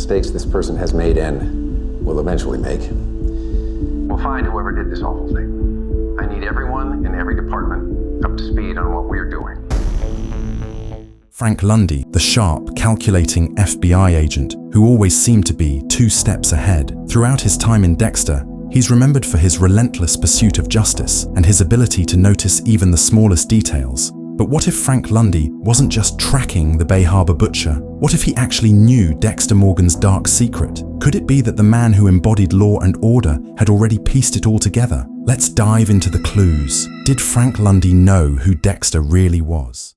mistakes this person has made and will eventually make. We'll find whoever did this awful thing. I need everyone in every department up to speed on what we're doing. Frank Lundy, the sharp, calculating FBI agent who always seemed to be 2 steps ahead. Throughout his time in Dexter, he's remembered for his relentless pursuit of justice and his ability to notice even the smallest details. But what if Frank Lundy wasn't just tracking the Bay Harbor butcher? What if he actually knew Dexter Morgan's dark secret? Could it be that the man who embodied law and order had already pieced it all together? Let's dive into the clues. Did Frank Lundy know who Dexter really was?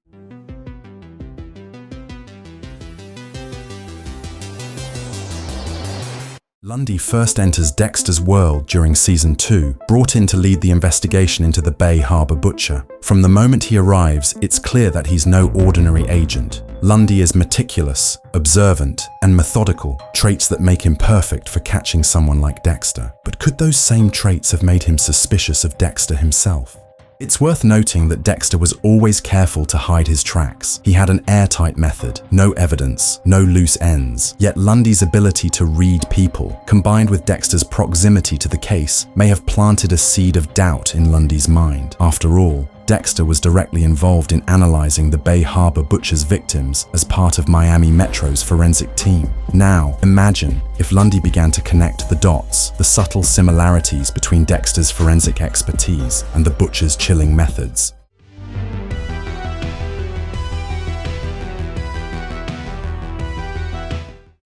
Lundy first enters Dexter's world during Season 2, brought in to lead the investigation into the Bay Harbor butcher. From the moment he arrives, it's clear that he's no ordinary agent. Lundy is meticulous, observant, and methodical, traits that make him perfect for catching someone like Dexter. But could those same traits have made him suspicious of Dexter himself? It's worth noting that Dexter was always careful to hide his tracks. He had an airtight method, no evidence, no loose ends. Yet Lundy's ability to read people, combined with Dexter's proximity to the case, may have planted a seed of doubt in Lundy's mind. After all, Dexter was directly involved in analyzing the Bay Harbor butcher's victims as part of Miami Metro's forensic team. Now, imagine if Lundy began to connect the dots, the subtle similarities between Dexter's forensic expertise and the butcher's chilling methods.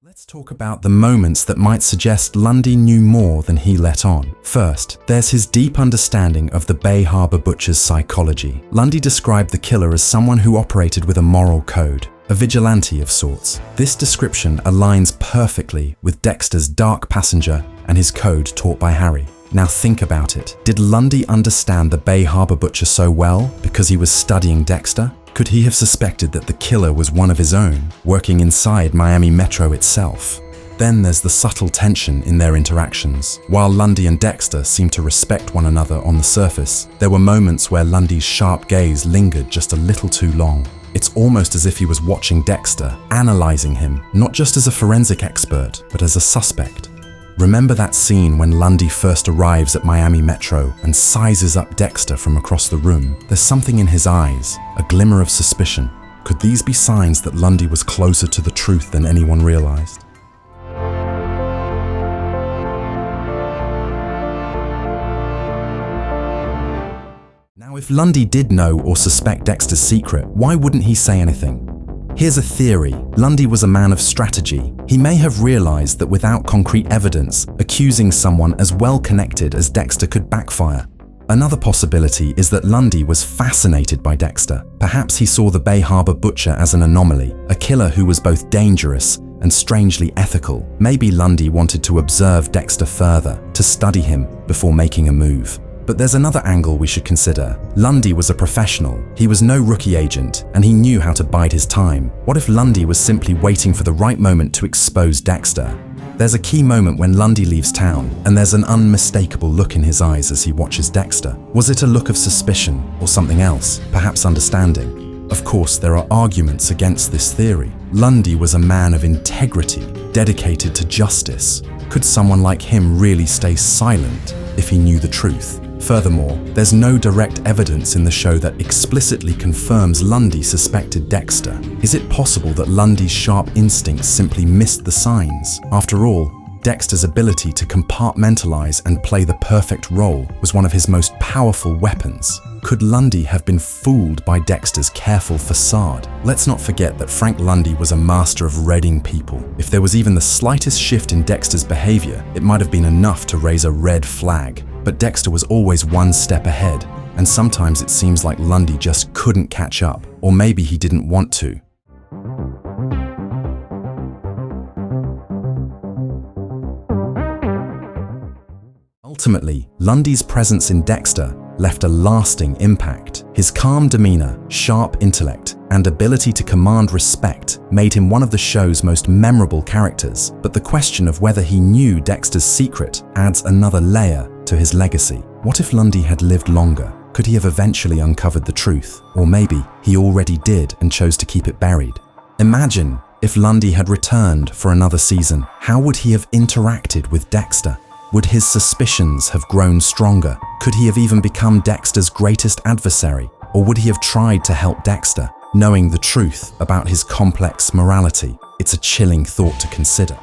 Let's talk about the moments that might suggest Lundy knew more than he let on. First, there's his deep understanding of the Bay Harbor butcher's psychology. Lundy described the killer as someone who operated with a moral code, a vigilante of sorts. This description aligns perfectly with Dexter's dark passenger and his code taught by Harry. Now think about it. Did Lundy understand the Bay Harbor butcher so well because he was studying Dexter? Could he have suspected that the killer was one of his own, working inside Miami Metro itself? Then there's the subtle tension in their interactions. While Lundy and Dexter seemed to respect one another on the surface, there were moments where Lundy's sharp gaze lingered just a little too long. It's almost as if he was watching Dexter, analyzing him, not just as a forensic expert, but as a suspect. Remember that scene when Lundy first arrives at Miami Metro and sizes up Dexter from across the room? There's something in his eyes, a glimmer of suspicion. Could these be signs that Lundy was closer to the truth than anyone realized? Now, if Lundy did know or suspect Dexter's secret, why wouldn't he say anything? Here's a theory. Lundy was a man of strategy. He may have realized that without concrete evidence, accusing someone as well connected as Dexter could backfire. Another possibility is that Lundy was fascinated by Dexter. Perhaps he saw the Bay Harbor butcher as an anomaly, a killer who was both dangerous and strangely ethical. Maybe Lundy wanted to observe Dexter further, to study him before making a move. But there's another angle we should consider. Lundy was a professional. He was no rookie agent, and he knew how to bide his time. What if Lundy was simply waiting for the right moment to expose Dexter? There's a key moment when Lundy leaves town, and there's an unmistakable look in his eyes as he watches Dexter. Was it a look of suspicion or something else, perhaps understanding? Of course, there are arguments against this theory. Lundy was a man of integrity, dedicated to justice. Could someone like him really stay silent if he knew the truth? Furthermore, there's no direct evidence in the show that explicitly confirms Lundy suspected Dexter. Is it possible that Lundy's sharp instincts simply missed the signs? After all, Dexter's ability to compartmentalize and play the perfect role was one of his most powerful weapons. Could Lundy have been fooled by Dexter's careful facade? Let's not forget that Frank Lundy was a master of reading people. If there was even the slightest shift in Dexter's behavior, it might have been enough to raise a red flag. But Dexter was always one step ahead, and sometimes it seems like Lundy just couldn't catch up, or maybe he didn't want to. Ultimately, Lundy's presence in Dexter left a lasting impact. His calm demeanor, sharp intellect, and ability to command respect made him one of the show's most memorable characters. But the question of whether he knew Dexter's secret adds another layer to his legacy. What if Lundy had lived longer? Could he have eventually uncovered the truth? Or maybe he already did and chose to keep it buried? Imagine If Lundy had returned for another season, how would he have interacted with Dexter? Would his suspicions have grown stronger? Could he have even become Dexter's greatest adversary? Or would he have tried to help Dexter, knowing the truth about his complex morality? It's a chilling thought to consider.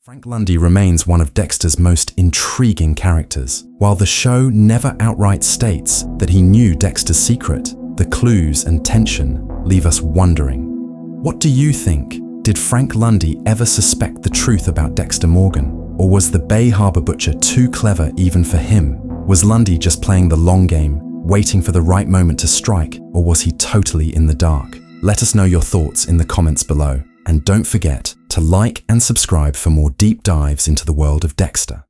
Frank Lundy remains one of Dexter's most intriguing characters. While the show never outright states that he knew Dexter's secret, the clues and tension leave us wondering. What do you think? Did Frank Lundy ever suspect the truth about Dexter Morgan? Or was the Bay Harbor Butcher too clever even for him? Was Lundy just playing the long game, waiting for the right moment to strike, or was he totally in the dark? Let us know your thoughts in the comments below. And don't forget to like and subscribe for more deep dives into the world of Dexter.